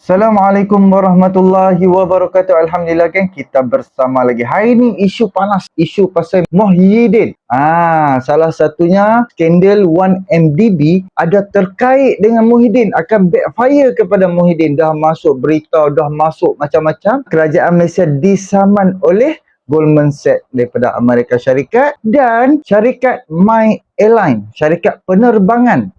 Assalamualaikum warahmatullahi wabarakatuh. Alhamdulillah kan kita bersama lagi. Hari ni isu panas, isu pasal Muhyiddin. Salah satunya skandal 1MDB ada terkait dengan Muhyiddin, akan backfire kepada Muhyiddin. Dah masuk berita, dah masuk macam-macam. Kerajaan Malaysia disaman oleh Goldman Sachs daripada Amerika Syarikat dan syarikat My Airline, syarikat penerbangan,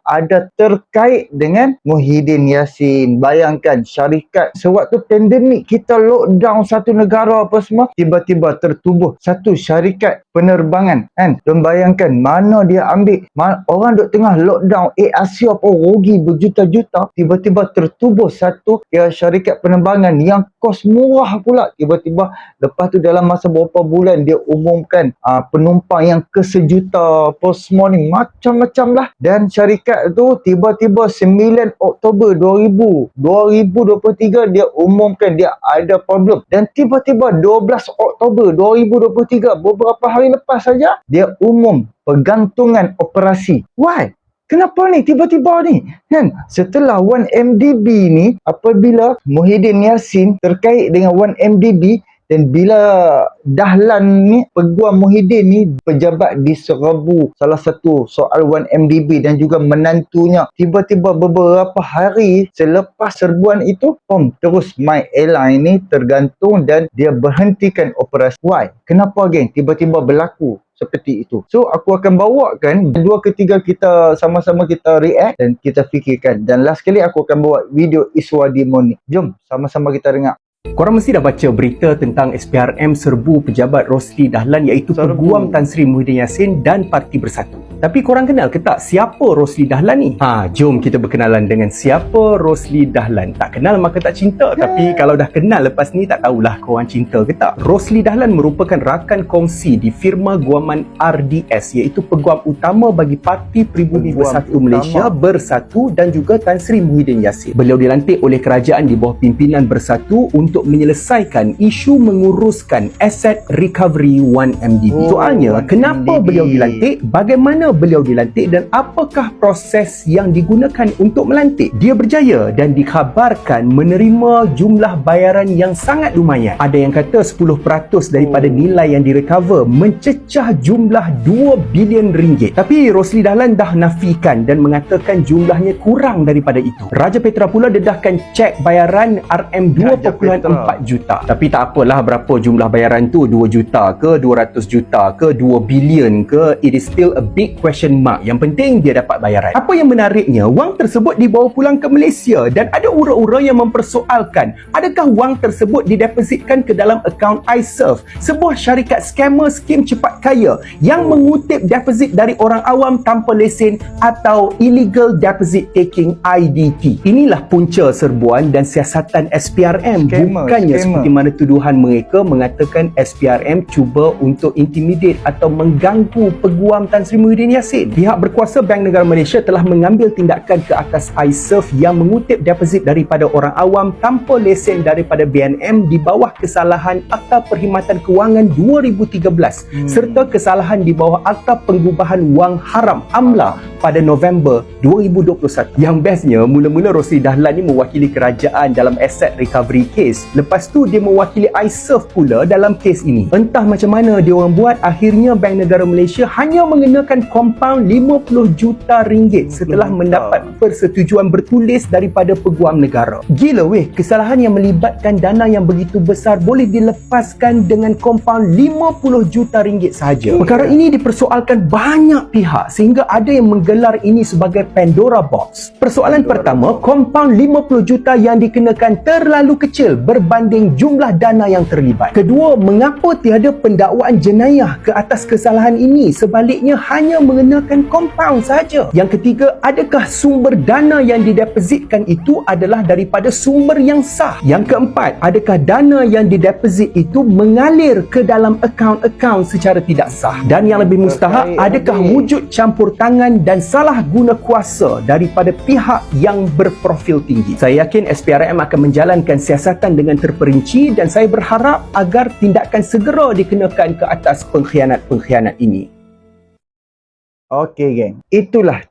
ada terkait dengan Muhyiddin Yassin. Bayangkan syarikat sewaktu pandemik kita lockdown satu negara apa semua, tiba-tiba tertubuh satu syarikat penerbangan kan. Dan bayangkan mana dia ambil, orang duk tengah lockdown, Asia pun rugi berjuta-juta, tiba-tiba tertubuh satu syarikat penerbangan yang kos murah pula. Tiba-tiba lepas tu dalam masa beberapa bulan dia umumkan penumpang yang kesejuta apa semua ni, macam-macam lah. Dan syarikat tu tiba-tiba 9 Oktober 2023 dia umumkan dia ada problem. Dan tiba-tiba 12 Oktober 2023, beberapa hari lepas saja, dia umum pergantungan operasi. Why? Kenapa ni tiba-tiba ni kan? Setelah 1MDB ni, apabila Muhyiddin Yassin terkait dengan 1MDB, dan bila Dahlan ni, peguam Muhyiddin ni, pejabat diserbu salah satu soal 1MDB dan juga menantunya, tiba-tiba beberapa hari selepas serbuan itu, terus My Airline ni tergantung dan dia berhentikan operasi. Why? Kenapa geng? Tiba-tiba berlaku seperti itu. So aku akan bawakan 2 ke 3 kita sama-sama kita react dan kita fikirkan. Dan last kali aku akan bawa video Iswadi Moni. Jom sama-sama kita dengar. Korang mesti dah baca berita tentang SPRM serbu pejabat Rosli Dahlan, iaitu Peguam Tan Sri Muhyiddin Yassin dan Parti Bersatu. Tapi korang kenal ke tak siapa Rosli Dahlan ni? Jom kita berkenalan dengan siapa Rosli Dahlan. Tak kenal maka tak cinta. Tapi kalau dah kenal lepas ni, tak tahulah korang cinta ke tak. Rosli Dahlan merupakan rakan kongsi di firma guaman RDS, iaitu peguam utama bagi Parti Pribumi Bersatu Malaysia, Bersatu dan juga Tan Sri Muhyiddin Yassin. Beliau dilantik oleh kerajaan di bawah pimpinan Bersatu untuk menyelesaikan isu menguruskan Asset Recovery 1MDB. Soalnya, kenapa beliau dilantik, bagaimana beliau dilantik dan apakah proses yang digunakan untuk melantik? Dia berjaya dan dikhabarkan menerima jumlah bayaran yang sangat lumayan. Ada yang kata 10% daripada nilai yang direkover mencecah jumlah 2 bilion ringgit. Tapi Rosli Dahlan dah nafikan dan mengatakan jumlahnya kurang daripada itu. Raja Petra pula dedahkan cek bayaran RM2.4 juta. Tapi tak apalah berapa jumlah bayaran tu, 2 juta ke, 200 juta ke, 2 bilion ke, it is still a big question mark. Yang penting dia dapat bayaran. Apa yang menariknya, wang tersebut dibawa pulang ke Malaysia dan ada ura-ura yang mempersoalkan adakah wang tersebut didepositkan ke dalam akaun iSurf, sebuah syarikat scammer skim cepat kaya yang mengutip deposit dari orang awam tanpa lesen atau illegal deposit taking IDT. Inilah punca serbuan dan siasatan SPRM. Bukannya seperti mana tuduhan mereka mengatakan SPRM cuba untuk intimidate atau mengganggu peguam Tan Sri Muhyiddin Yassin. Pihak berkuasa Bank Negara Malaysia telah mengambil tindakan ke atas iSurf yang mengutip deposit daripada orang awam tanpa lesen daripada BNM di bawah kesalahan Akta Perkhidmatan Kewangan 2013 serta kesalahan di bawah Akta Pengubahan Wang Haram AMLA pada November 2021. Yang bestnya, mula-mula Rosli Dahlan ni mewakili kerajaan dalam asset recovery case. Lepas tu dia mewakili iSurf pula dalam kes ini. Entah macam mana dia orang buat, akhirnya Bank Negara Malaysia hanya mengenakan kompaun 50 juta ringgit setelah mendapat persetujuan bertulis daripada peguam negara. Gila weh, kesalahan yang melibatkan dana yang begitu besar boleh dilepaskan dengan kompaun 50 juta ringgit sahaja. Perkara ini dipersoalkan banyak pihak sehingga ada yang menggelar ini sebagai Pandora Box. Persoalan pertama, kompaun 50 juta yang dikenakan terlalu kecil berbanding jumlah dana yang terlibat. Kedua, mengapa tiada pendakwaan jenayah ke atas kesalahan ini, sebaliknya hanya mengenakan kompaun sahaja? Yang ketiga, adakah sumber dana yang didepositkan itu adalah daripada sumber yang sah? Yang keempat, adakah dana yang dideposit itu mengalir ke dalam akaun-akaun secara tidak sah? Dan yang lebih mustahak, adakah wujud campur tangan dan salah guna kuasa daripada pihak yang berprofil tinggi? Saya yakin SPRM akan menjalankan siasatan dengan terperinci dan saya berharap agar tindakan segera dikenakan ke atas pengkhianat-pengkhianat ini. Okey geng, itulah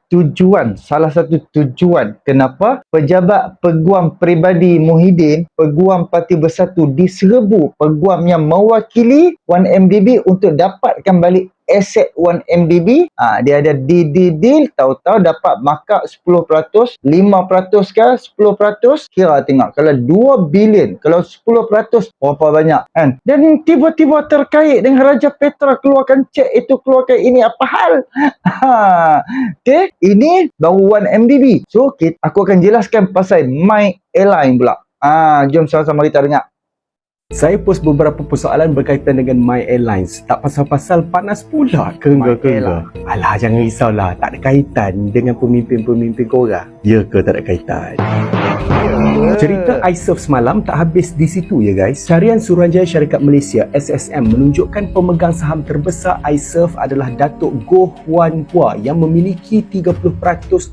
salah satu tujuan kenapa pejabat peguam peribadi Muhyiddin, peguam Parti Bersatu diserbu peguam yang mewakili 1MDB untuk dapatkan balik aset 1MDB. Dia ada deal, tahu-tahu dapat markup 10%, 5% ke 10%. Kira tengok, kalau 2 bilion, kalau 10% berapa banyak kan? Dan tiba-tiba terkait dengan Raja Petra keluarkan cek itu, keluarkan ini, apa hal? Okay, ini baru 1MDB. So aku akan jelaskan pasal My Airline pula. Jom sama-sama kita dengar. Saya post beberapa persoalan berkaitan dengan My Airlines. Tak pasal-pasal panas pula ke My ke. Alah, jangan risaulah. Tak ada kaitan dengan pemimpin-pemimpin korang. Ya ke tak ada kaitan? Cerita iSurf semalam tak habis di situ ya guys. Carian Suruhanjaya Syarikat Malaysia SSM menunjukkan pemegang saham terbesar iSurf adalah Datuk Goh Wan Hua yang memiliki 30%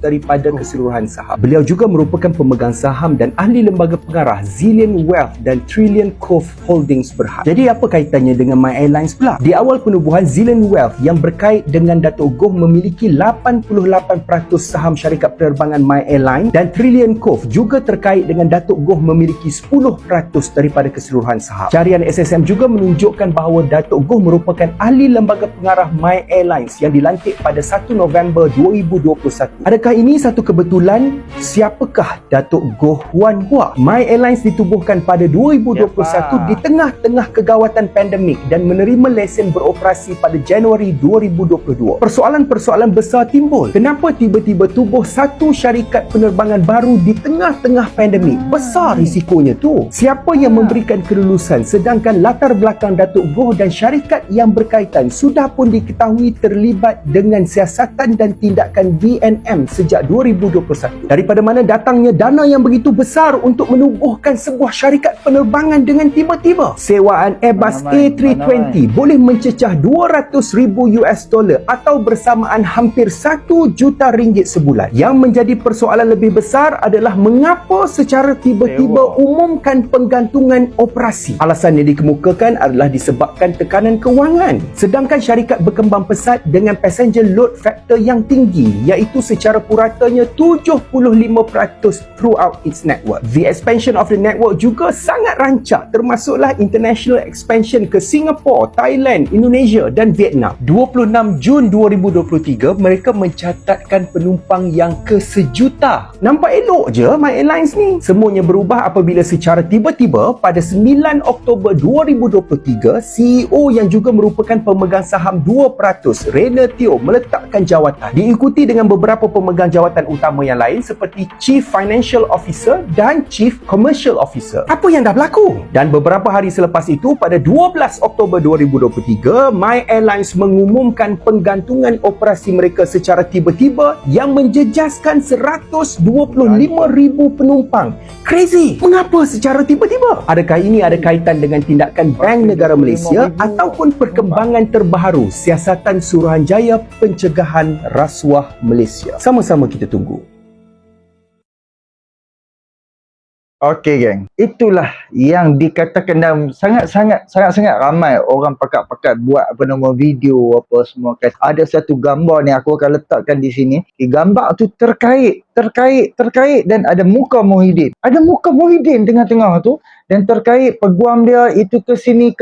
daripada keseluruhan saham. Beliau juga merupakan pemegang saham dan ahli lembaga pengarah Zillion Wealth dan Trillion Cove Holdings Berhad. Jadi apa kaitannya dengan My Airlines pula? Di awal penubuhan, Zillion Wealth yang berkait dengan Datuk Goh memiliki 88% saham syarikat penerbangan My Airline dan Trillion Cove juga terkait dengan Datuk Goh memiliki 10% daripada keseluruhan saham. Carian SSM juga menunjukkan bahawa Datuk Goh merupakan ahli lembaga pengarah My Airlines yang dilantik pada 1 November 2021. Adakah ini satu kebetulan? Siapakah Datuk Goh Wan Hua? My Airlines ditubuhkan pada 2021 di tengah-tengah kegawatan pandemik dan menerima lesen beroperasi pada Januari 2022. Persoalan-persoalan besar timbul. Kenapa tiba-tiba tubuh satu syarikat penerbangan baru di tengah-tengah pandemik? Besar risikonya tu. Siapa yang memberikan kelulusan, sedangkan latar belakang Datuk Goh dan syarikat yang berkaitan sudah pun diketahui terlibat dengan siasatan dan tindakan DNM sejak 2021. Daripada mana datangnya dana yang begitu besar untuk menubuhkan sebuah syarikat penerbangan dengan tiba-tiba? Sewaan Airbus A320 boleh mencecah $200,000 atau bersamaan hampir 1 juta ringgit sebulan. Yang menjadi persoalan lebih besar adalah mengapa secara tiba-tiba umumkan penggantungan operasi. Alasan yang dikemukakan adalah disebabkan tekanan kewangan. Sedangkan syarikat berkembang pesat dengan passenger load factor yang tinggi, iaitu secara puratanya 75% throughout its network. The expansion of the network juga sangat rancak, termasuklah international expansion ke Singapura, Thailand, Indonesia dan Vietnam. 26 Jun 2023, mereka mencatatkan penumpang yang ke sejuta. Nampak elok je My Airlines ni. Semuanya berubah apabila secara tiba-tiba pada 9 Oktober 2023, CEO yang juga merupakan pemegang saham 2%, Rena Teo, meletakkan jawatan. Diikuti dengan beberapa pemegang jawatan utama yang lain seperti Chief Financial Officer dan Chief Commercial Officer. Apa yang dah berlaku? Dan beberapa hari selepas itu, pada 12 Oktober 2023, My Airlines mengumumkan penggantungan operasi mereka secara tiba-tiba yang menjejaskan 125,000 penumpang. Crazy! Mengapa secara tiba-tiba? Adakah ini ada kaitan dengan tindakan Bank Negara Malaysia ataupun perkembangan terbaru siasatan Suruhanjaya Pencegahan Rasuah Malaysia? Sama-sama kita tunggu. Okey geng, itulah yang dikatakan dalam sangat-sangat ramai orang pakat-pakat buat apa nama video apa semua kan. Ada satu gambar ni aku akan letakkan di sini. Gambar tu terkait dan ada muka Muhyiddin. Ada muka Muhyiddin tengah-tengah tu dan terkait peguam dia itu ke sini.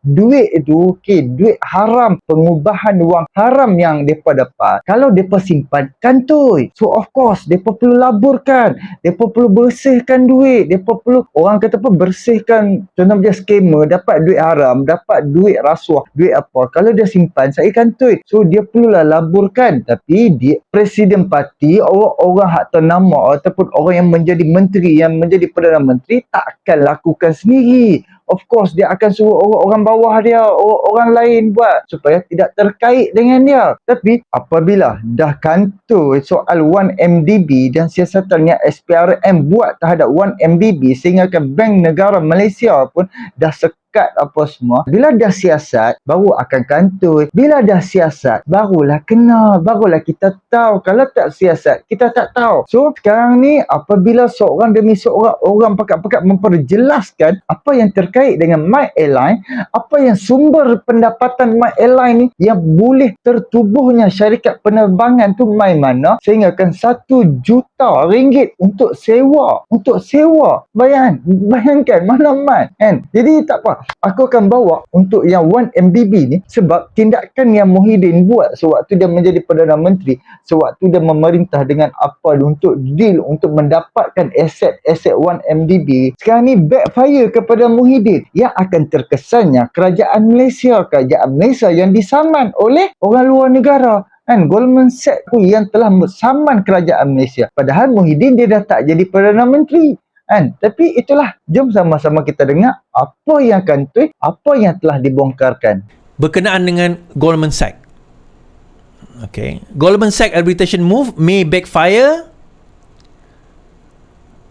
Duit itu duit haram, pengubahan wang haram yang depa dapat. Kalau depa simpan kantoi. So of course depa perlu laburkan, depa perlu bersihkan duit, depa perlu orang kata apa bersihkan. Contoh dia scammer dapat duit haram, dapat duit rasuah, duit apa. Kalau dia simpan saya kantoi. So dia perlulah laburkan. Tapi dia presiden parti, orang hak ternama ataupun orang yang menjadi menteri, yang menjadi Perdana Menteri tak akan lakukan sendiri. Of course dia akan suruh orang bawah dia, orang lain buat supaya tidak terkait dengan dia. Tapi apabila dah kantoi soal 1MDB dan siasatan yang SPRM buat terhadap 1MDB, sehingga Bank Negara Malaysia pun dah kad apa semua. Bila dah siasat, baru akan kantoi. Bila dah siasat, barulah kena. Barulah kita tahu. Kalau tak siasat, kita tak tahu. So, sekarang ni, apabila seorang demi seorang orang pakat-pakat memperjelaskan apa yang terkait dengan My Airline, apa yang sumber pendapatan My Airline ni, yang boleh tertubuhnya syarikat penerbangan tu mai mana, sehingga kan 1 juta ringgit untuk sewa. Bayangkan mana man kan. Jadi tak apa, aku akan bawa untuk yang 1MDB ni sebab tindakan yang Muhyiddin buat sewaktu dia menjadi Perdana Menteri, sewaktu dia memerintah dengan apa untuk deal untuk mendapatkan aset-aset 1MDB, sekarang ni backfire kepada Muhyiddin, yang akan terkesannya kerajaan Malaysia yang disaman oleh orang luar negara kan. Goldman Sachs yang telah saman kerajaan Malaysia, padahal Muhyiddin dia dah tak jadi Perdana Menteri kan. Tapi itulah, jom sama-sama kita dengar apa yang kantoi, apa yang telah dibongkarkan berkenaan dengan Goldman Sachs. Okay, Goldman Sachs arbitration move may backfire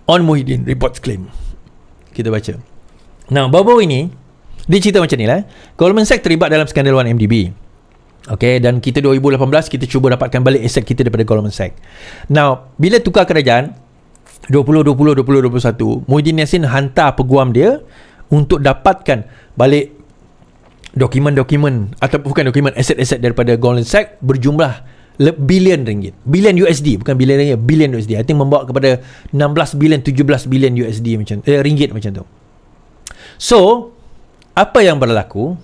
on Muhyiddin, reports claim. Kita baca. Nah, baru-baru ini dia cerita macam ni lah. Goldman Sachs terlibat dalam skandal 1MDB. Okay, dan kita 2018 kita cuba dapatkan balik aset kita daripada Goldman Sachs. Now, bila tukar kerajaan 2021, Muhyiddin Yassin hantar peguam dia untuk dapatkan balik dokumen-dokumen atau bukan dokumen, aset-aset daripada Goldman Sachs berjumlah bilion ringgit. Bilion USD, bukan bilion ringgit, bilion USD. I think membawa kepada 16 bilion, 17 bilion USD macam ringgit macam tu. So, apa yang berlaku?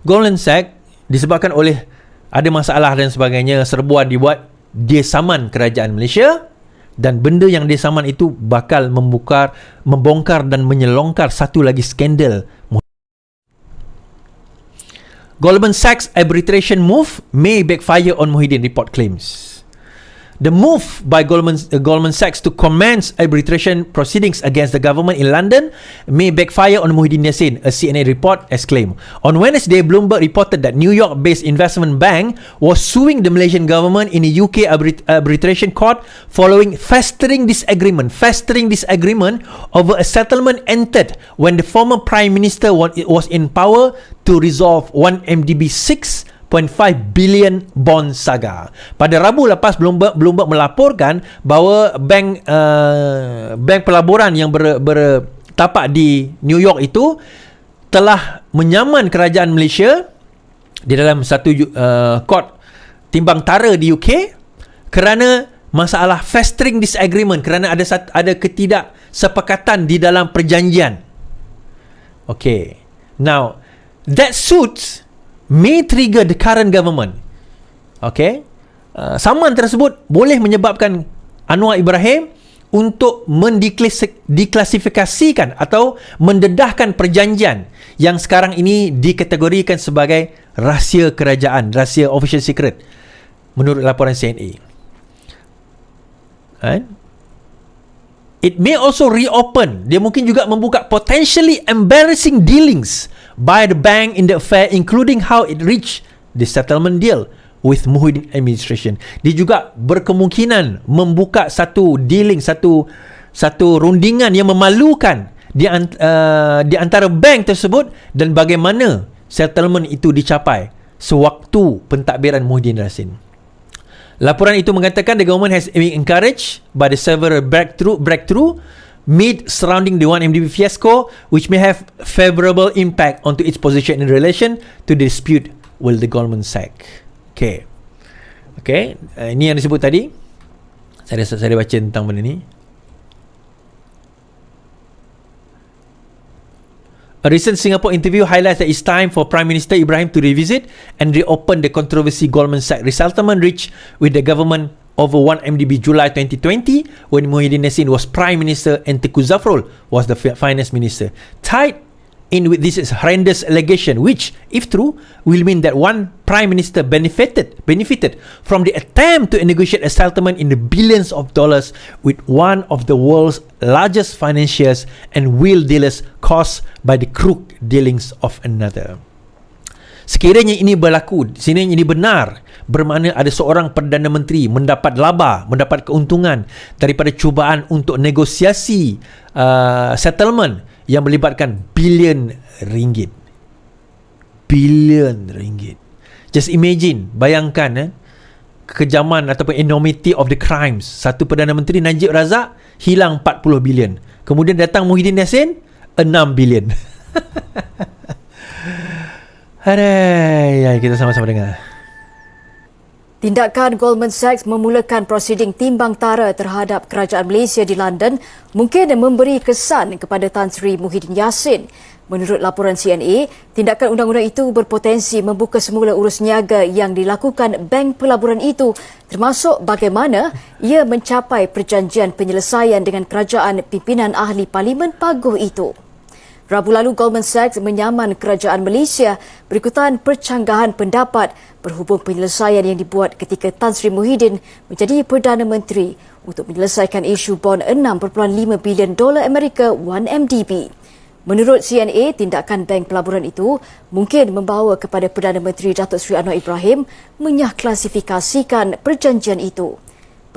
Goldman Sachs disebabkan oleh ada masalah dan sebagainya, serbuan dibuat, dia saman kerajaan Malaysia, dan benda yang dia saman itu bakal membongkar dan menyelongkar satu lagi skandal. Goldman Sachs arbitration move may backfire on Muhyiddin, report claims. The move by Goldman Sachs to commence arbitration proceedings against the government in London may backfire on Muhyiddin Yassin, a CNN report has claimed. On Wednesday, Bloomberg reported that New York-based investment bank was suing the Malaysian government in a UK arbitration court following festering disagreement over a settlement entered when the former Prime Minister was in power to resolve 1MDB 6.5 billion bond saga. Pada Rabu lepas, Bloomberg melaporkan bahawa bank pelaburan yang bertapak di New York itu telah menyaman kerajaan Malaysia di dalam satu court timbang tara di UK kerana masalah festering disagreement, kerana ada ketidaksepakatan di dalam perjanjian. Okay, now that suit may trigger the current government. Okay, saman tersebut boleh menyebabkan Anwar Ibrahim untuk mendeklasifikasikan atau mendedahkan perjanjian yang sekarang ini dikategorikan sebagai rahsia kerajaan, rahsia official secret menurut laporan CNA. It may also reopen, dia mungkin juga membuka potentially embarrassing dealings by the bank in the affair, including how it reached the settlement deal with Muhyiddin administration. Dia juga berkemungkinan membuka satu dealing, satu rundingan yang memalukan di antara bank tersebut, dan bagaimana settlement itu dicapai sewaktu pentadbiran Muhyiddin Yassin. Laporan itu mengatakan the government has been encouraged by the several breakthrough made surrounding the 1MDB fiasco, which may have favorable impact onto its position in relation to the dispute with the Goldman Sachs. Okay, ini yang disebut tadi. Saya baca tentang benda ni. A recent Singapore interview highlights that it's time for Prime Minister Ibrahim to revisit and reopen the controversy Goldman Sachs resettlement reached with the government over 1MDB July 2020 when Muhyiddin Yassin was Prime Minister and Tengku Zafrul was the Finance Minister. Tied in with this horrendous allegation, which, if true, will mean that one Prime Minister benefited from the attempt to negotiate a settlement in the billions of dollars with one of the world's largest financiers and wheel dealers caused by the crook dealings of another. Sekiranya ini berlaku, sekiranya ini benar, bermakna ada seorang Perdana Menteri mendapat laba, mendapat keuntungan daripada cubaan untuk negosiasi settlement yang melibatkan bilion ringgit. billion ringgit. Just imagine, bayangkan kekejaman ataupun enormity of the crimes. Satu Perdana Menteri Najib Razak hilang 40 bilion. Kemudian datang Muhyiddin Yassin 6 bilion. Aduh, kita sama-sama dengar. Tindakan Goldman Sachs memulakan prosiding timbang tara terhadap kerajaan Malaysia di London mungkin memberi kesan kepada Tan Sri Muhyiddin Yassin. Menurut laporan CNA, tindakan undang-undang itu berpotensi membuka semula urus niaga yang dilakukan bank pelaburan itu, termasuk bagaimana ia mencapai perjanjian penyelesaian dengan kerajaan pimpinan ahli Parlimen Paguh itu. Rabu lalu, Goldman Sachs menyaman kerajaan Malaysia berikutan percanggahan pendapat berhubung penyelesaian yang dibuat ketika Tan Sri Muhyiddin menjadi Perdana Menteri untuk menyelesaikan isu bon $6.5 bilion Amerika 1MDB. Menurut CNA, tindakan bank pelaburan itu mungkin membawa kepada Perdana Menteri Datuk Seri Anwar Ibrahim menyahklasifikasikan perjanjian itu.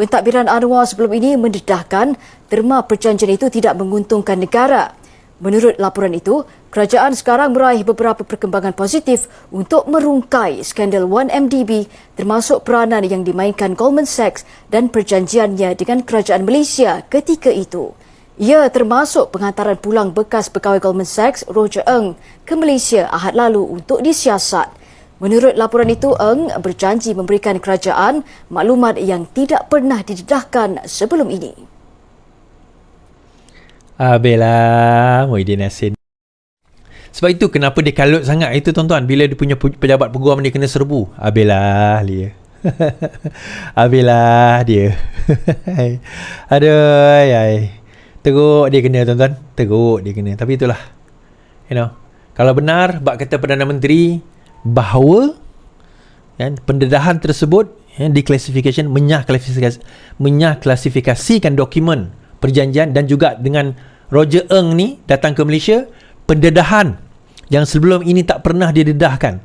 Pentadbiran Anwar sebelum ini mendedahkan derma perjanjian itu tidak menguntungkan negara. Menurut laporan itu, kerajaan sekarang meraih beberapa perkembangan positif untuk merungkai skandal 1MDB termasuk peranan yang dimainkan Goldman Sachs dan perjanjiannya dengan kerajaan Malaysia ketika itu. Ia termasuk penghantaran pulang bekas pegawai Goldman Sachs, Roger Ng, ke Malaysia Ahad lalu untuk disiasat. Menurut laporan itu, Ng berjanji memberikan kerajaan maklumat yang tidak pernah didedahkan sebelum ini. Habislah Muhyiddin Yassin. Sebab itu kenapa dia kalut sangat itu tuan-tuan, bila dia punya pejabat peguam dia kena serbu. Habislah dia. Habislah dia. Aduh, teruk dia kena tuan-tuan. Teruk dia kena. Tapi itulah, kalau benar bab kata Perdana Menteri bahawa pendedahan tersebut declassification, menyaklasifikasikan dokumen perjanjian dan juga dengan Roger Ng ni datang ke Malaysia, pendedahan yang sebelum ini tak pernah didedahkan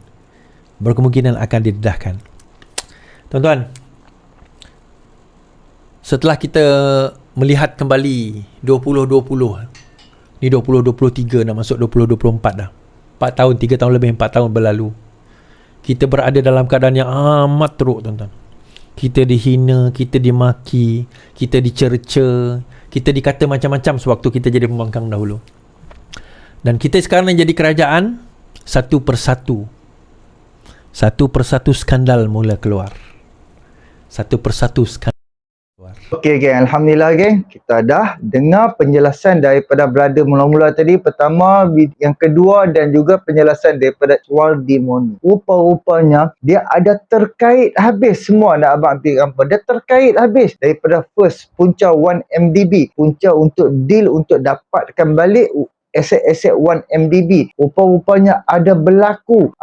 berkemungkinan akan didedahkan. Tuan-tuan, setelah kita melihat kembali 2020 ni, 2023 nak masuk 2024 dah, 4 tahun, 3 tahun lebih, 4 tahun berlalu, kita berada dalam keadaan yang amat teruk tuan-tuan. Kita dihina, kita dimaki, kita dicerca, kita dikata macam-macam sewaktu kita jadi pembangkang dahulu. Dan kita sekarang jadi kerajaan, satu persatu skandal mula keluar. Satu persatu skandal keluar. Okey geng, alhamdulillah geng, kita dah dengar penjelasan daripada brother mula-mula tadi. Pertama, yang kedua dan juga penjelasan daripada Waldi Moni. Rupa-rupanya dia ada terkait habis semua, nak abang ambil apa. Dia terkait habis daripada first punca 1MDB, punca untuk deal untuk dapatkan balik aset-aset 1MDB. Rupa-rupanya ada berlaku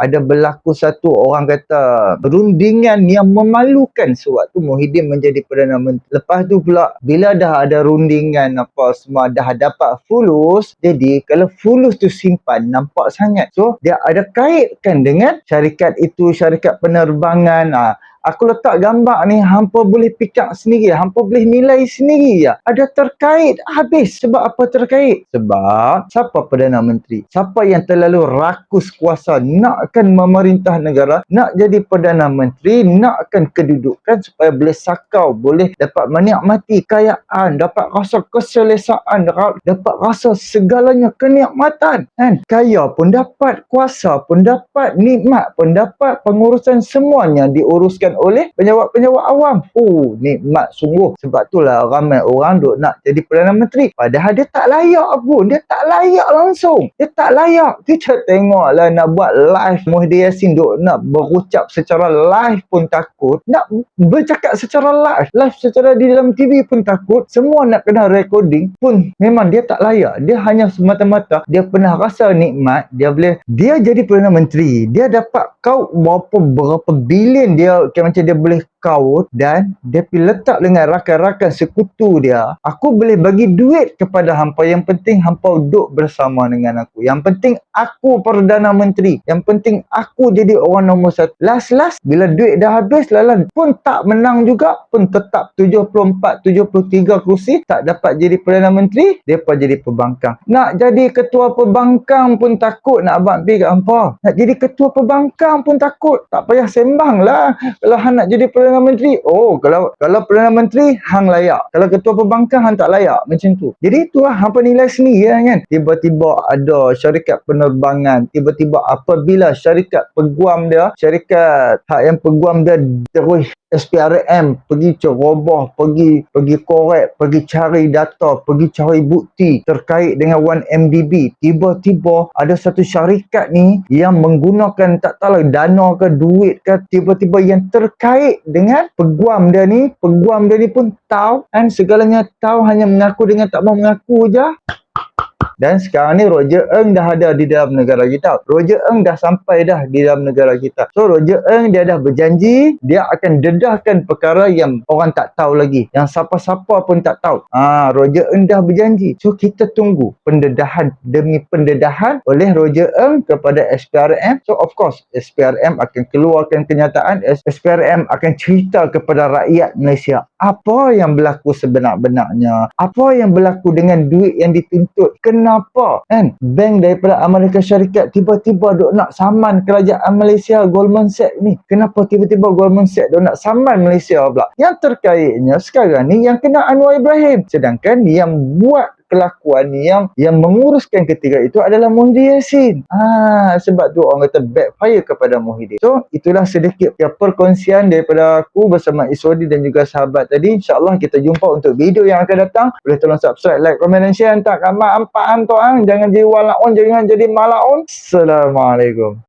satu orang kata rundingan yang memalukan sewaktu Muhyiddin menjadi Perdana Menteri. Lepas tu pula bila dah ada rundingan apa semua, dah dapat fulus, jadi kalau fulus tu simpan nampak sangat. So dia ada kaitkan dengan syarikat itu, syarikat penerbangan. Aku letak gambar ni, hampa boleh pick up sendiri, hampa boleh nilai sendiri ya. Ada terkait habis. Sebab apa terkait? Sebab siapa Perdana Menteri? Siapa yang terlalu rakus kuasa, nakkan memerintah negara, nak jadi Perdana Menteri, nakkan kedudukan supaya boleh sakau, boleh dapat menikmati kekayaan, dapat rasa keselesaan, dapat rasa segalanya kenikmatan. Kan? Kaya pun dapat, kuasa pun dapat, nikmat pun dapat, pengurusan semuanya diuruskan oleh pejabat-pejabat awam. Nikmat sungguh. Sebab itulah ramai orang duk nak jadi Perdana Menteri. Padahal dia tak layak pun. Dia tak layak langsung. Dia tak layak. Kita tengoklah nak buat live. Muhyiddin Yassin duk nak berucap secara live pun takut. Nak bercakap secara live. Live secara di dalam TV pun takut. Semua nak kena recording pun memang dia tak layak. Dia hanya semata-mata dia pernah rasa nikmat. Dia jadi Perdana Menteri. Dia dapat berapa bilion dia macam dia boleh account dan dia pergi letak dengan rakan-rakan sekutu dia, aku boleh bagi duit kepada hampa. Yang penting hampa duduk bersama dengan aku. Yang penting aku Perdana Menteri. Yang penting aku jadi orang nombor 1. Last bila duit dah habis, lalan pun tak menang juga, pun tetap 73 kerusi, tak dapat jadi Perdana Menteri, depa jadi pembangkang. Nak jadi ketua pembangkang pun takut nak abang pergi kat hampa. Nak jadi ketua pembangkang pun takut. Tak payah sembang lah. Kalau hang nak jadi Perdana Menteri, kalau Perdana Menteri hang layak. Kalau ketua pembangkang hang tak layak. Macam tu. Jadi itulah hampa nilai sendiri kan. Tiba-tiba ada syarikat penerbangan. Tiba-tiba apabila syarikat peguam dia, syarikat hak yang peguam dia terus SPRM pergi ceroboh, pergi korek, pergi cari data, pergi cari bukti terkait dengan 1MDB. Tiba-tiba ada satu syarikat ni yang menggunakan tak tahu dana ke duit ke, tiba-tiba yang terkait dengan peguam dia ni pun tahu kan, segalanya tahu, hanya mengaku dengan tak mau mengaku je. Dan sekarang ni Roger Ng dah ada di dalam negara kita. Roger Ng dah sampai dah di dalam negara kita. So Roger Ng dia dah berjanji dia akan dedahkan perkara yang orang tak tahu lagi, yang siapa-siapa pun tak tahu. Roger Ng dah berjanji. So kita tunggu pendedahan demi pendedahan oleh Roger Ng kepada SPRM. So of course SPRM akan keluarkan kenyataan, SPRM akan cerita kepada rakyat Malaysia apa yang berlaku sebenar-benarnya, apa yang berlaku dengan duit yang dituntut. Kenapa kan bank daripada Amerika Syarikat tiba-tiba duk nak saman kerajaan Malaysia, Goldman Sachs ni? Kenapa tiba-tiba Goldman Sachs duk nak saman Malaysia pula? Yang terkaitnya sekarang ni yang kena Anwar Ibrahim, sedangkan yang buat kelakuan yang menguruskan ketika itu adalah Muhyiddin Yassin. Sebab tu orang kata backfire kepada Muhyiddin. So itulah sedikit perkongsian daripada aku bersama Iswadi dan juga sahabat tadi. InsyaAllah kita jumpa untuk video yang akan datang. Boleh tolong subscribe, like, komen dan share. Hantar kat mak, ampak, antoang. Jangan jadi walaun, jangan jadi malaun. Assalamualaikum.